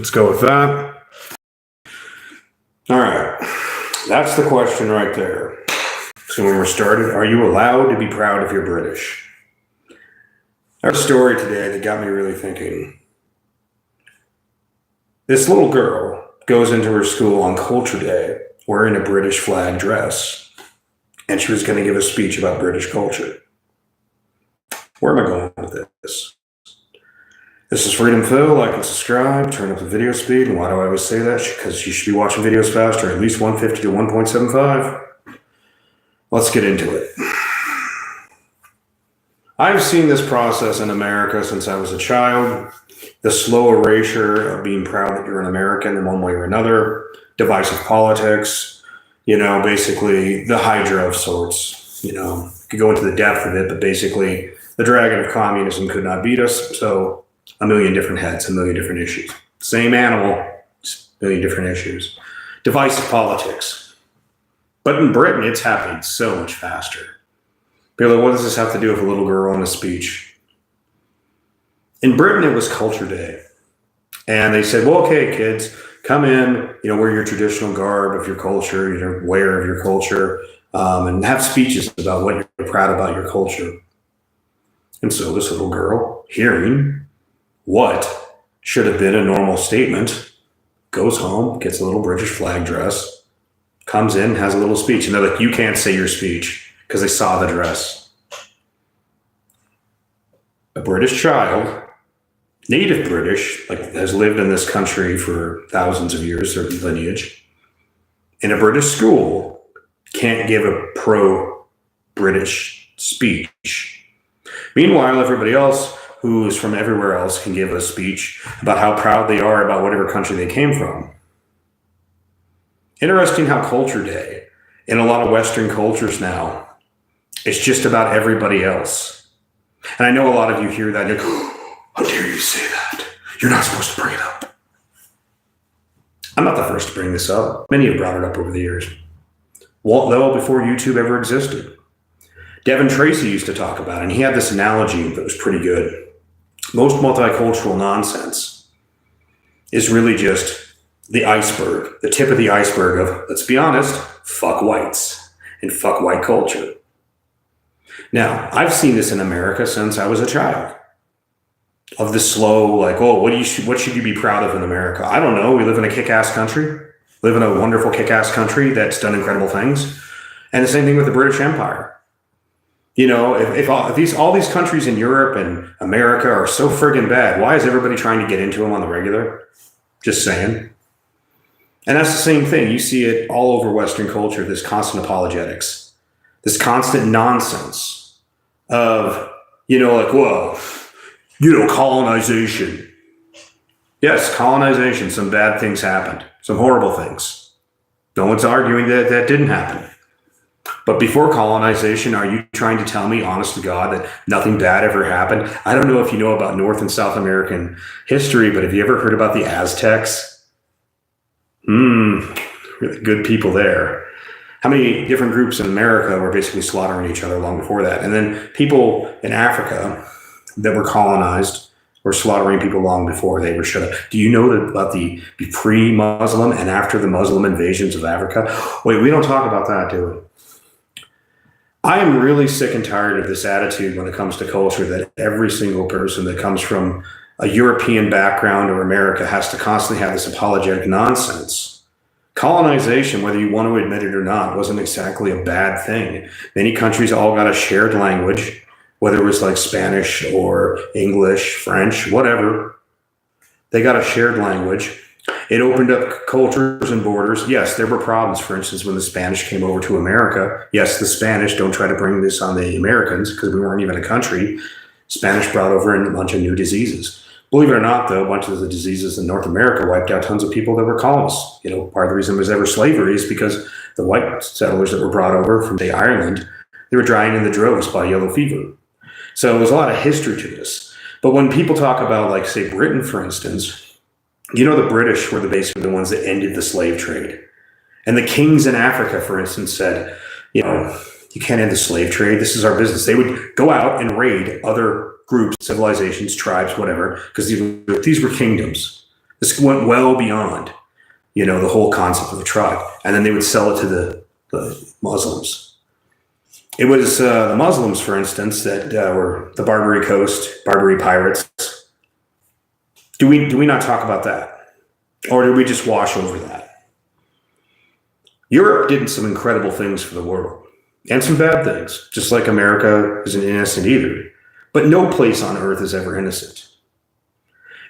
Let's go with that. All right. That's the question right there. So when we're started, are you allowed to be proud if you're British? Our story today that got me really thinking. This little girl goes into her school on Culture Day wearing a British flag dress, and she was going to give a speech about British culture. Where am I going with this? This is Freedom Phil. Like and subscribe, turn up the video speed. And why do I always say that? Because you should be watching videos faster, at least 150 to 1.75. Let's get into it. I've seen this process in America since I was a child. The slow erasure of being proud that you're an American in one way or another, divisive politics, basically the Hydra of sorts. You could go into the depth of it, but basically the dragon of communism could not beat us. So a million different heads, a million different issues. Same animal, just a million different issues. Divisive politics. But in Britain, it's happening so much faster. People are like, what does this have to do with a little girl in a speech? In Britain, it was Culture Day. And they said, well, okay, kids, come in, wear your traditional garb of your culture, your wear of your culture, and have speeches about what you're proud about your culture. And so this little girl, hearing what should have been a normal statement, goes home, gets a little British flag dress, comes in, has a little speech. And they're like, you can't say your speech because they saw the dress. A British child, native British, has lived in this country for thousands of years, their lineage, in a British school, can't give a pro-British speech. Meanwhile, everybody else who is from everywhere else can give a speech about how proud they are about whatever country they came from. Interesting how Culture Day, in a lot of Western cultures now, it's just about everybody else. And I know a lot of you hear that and you're like, how dare you say that? You're not supposed to bring it up. I'm not the first to bring this up. Many have brought it up over the years. Well, before YouTube ever existed. Devin Tracy used to talk about it, and he had this analogy that was pretty good. Most multicultural nonsense is really just the iceberg, the tip of the iceberg of, let's be honest, fuck whites and fuck white culture. Now, I've seen this in America since I was a child. Of the slow, what should you be proud of in America? I don't know. We live in a kick-ass country. Live in a wonderful kick-ass country that's done incredible things. And the same thing with the British Empire. If all these countries in Europe and America are so friggin' bad, why is everybody trying to get into them on the regular? Just saying. And that's the same thing. You see it all over Western culture, this constant apologetics, this constant nonsense of, colonization. Yes, colonization, some bad things happened, some horrible things. No one's arguing that that didn't happen. But before colonization, are you trying to tell me, honest to God, that nothing bad ever happened? I don't know if you know about North and South American history, but have you ever heard about the Aztecs? Really good people there. How many different groups in America were basically slaughtering each other long before that? And then people in Africa that were colonized were slaughtering people long before they were shut up. Do you know about the pre-Muslim and after the Muslim invasions of Africa? Wait, we don't talk about that, do we? I am really sick and tired of this attitude when it comes to culture that every single person that comes from a European background or America has to constantly have this apologetic nonsense. Colonization, whether you want to admit it or not, wasn't exactly a bad thing. Many countries all got a shared language, whether it was like Spanish or English, French, whatever. They got a shared language. It opened up cultures and borders. Yes, there were problems, for instance, when the Spanish came over to America. Yes, the Spanish, don't try to bring this on the Americans because we weren't even a country. Spanish brought over a bunch of new diseases. Believe it or not, though, a bunch of the diseases in North America wiped out tons of people that were colonists. Part of the reason there was ever slavery is because the white settlers that were brought over from, say, Ireland, they were dying in the droves by yellow fever. So there's a lot of history to this. But when people talk about, say, Britain, for instance, the British were basically the ones that ended the slave trade. And the kings in Africa, for instance, said, you can't end the slave trade. This is our business. They would go out and raid other groups, civilizations, tribes, whatever, because these were kingdoms. This went well beyond, the whole concept of a tribe. And then they would sell it to the Muslims. It was the Muslims, for instance, that were the Barbary Coast, Barbary pirates. Do we not talk about that? Or do we just wash over that? Europe did some incredible things for the world and some bad things, just like America isn't innocent either. But no place on earth is ever innocent.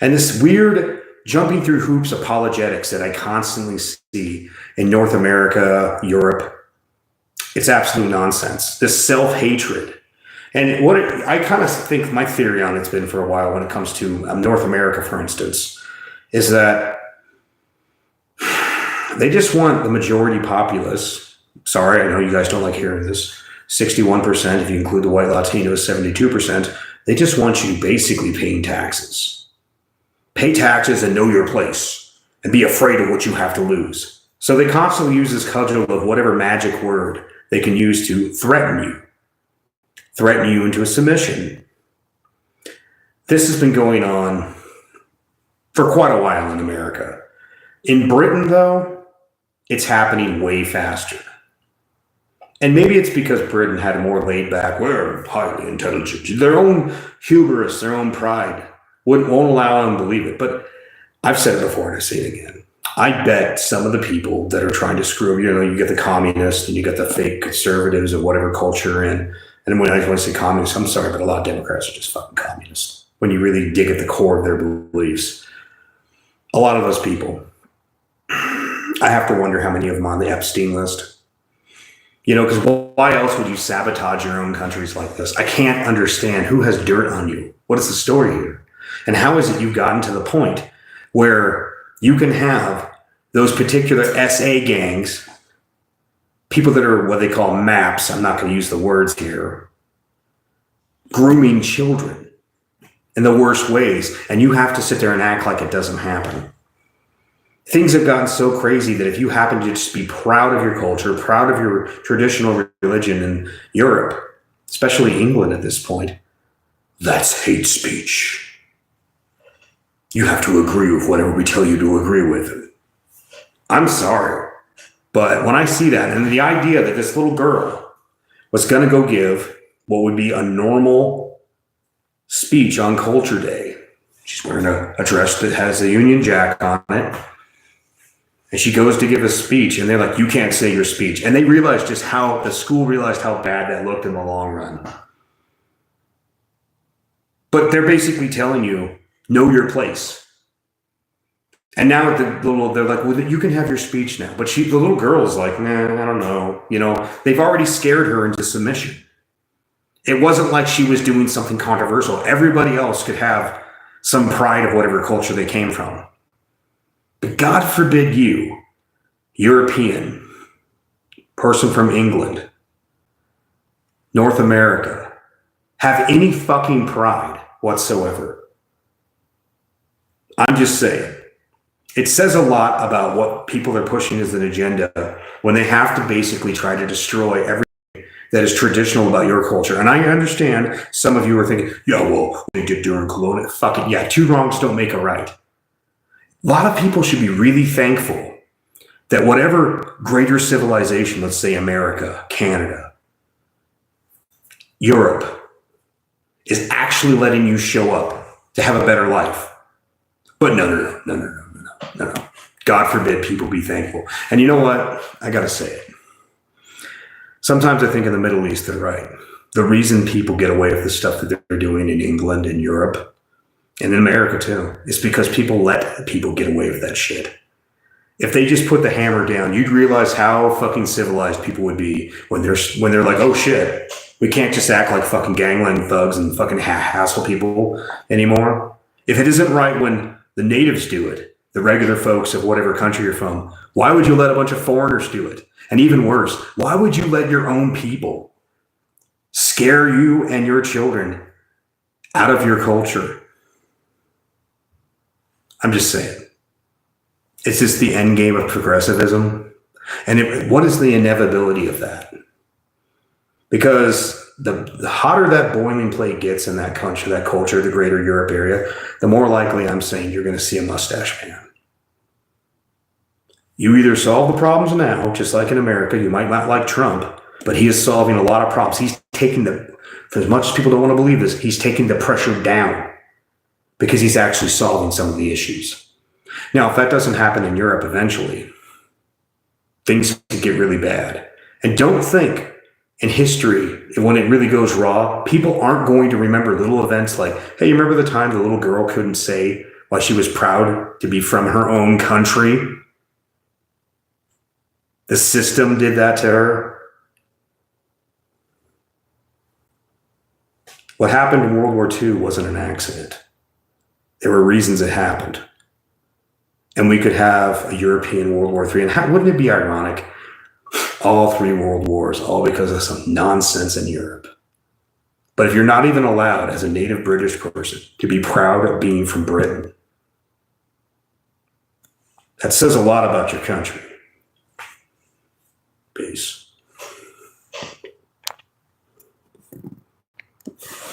And this weird jumping through hoops apologetics that I constantly see in North America, Europe, it's absolute nonsense. This self-hatred. And I kind of think my theory on it's been for a while when it comes to North America, for instance, is that they just want the majority populace. Sorry, I know you guys don't like hearing this. 61%, if you include the white Latinos, 72%. They just want you basically paying taxes. Pay taxes and know your place and be afraid of what you have to lose. So they constantly use this cudgel of whatever magic word they can use to threaten you into a submission. This has been going on for quite a while in America. In Britain, though, it's happening way faster. And maybe it's because Britain had a more laid back, we're highly intelligent. Their own hubris, their own pride won't allow them to believe it. But I've said it before and I say it again. I bet some of the people that are trying to screw, you get the communists and you got the fake conservatives of whatever culture and when I say communists, I'm sorry, but a lot of Democrats are just fucking communists. When you really dig at the core of their beliefs. A lot of those people, I have to wonder how many of them are on the Epstein list. Because why else would you sabotage your own countries like this? I can't understand who has dirt on you. What is the story here? And how is it you've gotten to the point where you can have those particular SA gangs, people that are what they call MAPs, I'm not going to use the words here, grooming children in the worst ways, and you have to sit there and act like it doesn't happen. Things have gotten so crazy that if you happen to just be proud of your culture, proud of your traditional religion in Europe, especially England at this point, that's hate speech. You have to agree with whatever we tell you to agree with. I'm sorry, but when I see that, and the idea that this little girl was going to go give what would be a normal speech on Culture Day, she's wearing a dress that has a Union Jack on it, and she goes to give a speech, and they're like, you can't say your speech. And they realized the school realized how bad that looked in the long run. But they're basically telling you, know your place. And now they're like, well, you can have your speech now. But the little girl is like, nah, I don't know. They've already scared her into submission. It wasn't like she was doing something controversial. Everybody else could have some pride of whatever culture they came from. But God forbid you, European, person from England, North America, have any fucking pride whatsoever. I'm just saying. It says a lot about what people are pushing as an agenda when they have to basically try to destroy everything that is traditional about your culture. And I understand some of you are thinking, yeah, well, they did during colonial. Fuck it. Yeah, two wrongs don't make a right. A lot of people should be really thankful that whatever greater civilization, let's say America, Canada, Europe, is actually letting you show up to have a better life. But no. God forbid people be thankful. And you know what? I got to say it. Sometimes I think in the Middle East, they're right. The reason people get away with the stuff that they're doing in England and Europe and in America too, is because people let people get away with that shit. If they just put the hammer down, you'd realize how fucking civilized people would be when they're like, oh shit, we can't just act like fucking gangland thugs and fucking hassle people anymore. If it isn't right when the natives do it, the regular folks of whatever country you're from, why would you let a bunch of foreigners do it? And even worse, why would you let your own people scare you and your children out of your culture? I'm just saying. It's just the end game of progressivism. And what is the inevitability of that? Because the hotter that boiling plate gets in that country, that culture, the greater Europe area, the more likely I'm saying you're going to see a mustache man. You either solve the problems now, just like in America, you might not like Trump, but he is solving a lot of problems. He's taking for as much as people don't want to believe this, he's taking the pressure down because he's actually solving some of the issues. Now, if that doesn't happen in Europe eventually, things could get really bad. And don't think in history, when it really goes raw, people aren't going to remember little events like, hey, you remember the time the little girl couldn't say why she was proud to be from her own country? The system did that to her. What happened in World War II wasn't an accident. There were reasons it happened. And we could have a European World War III. And wouldn't it be ironic? All three world wars, all because of some nonsense in Europe. But if you're not even allowed as a native British person to be proud of being from Britain, that says a lot about your country. Peace.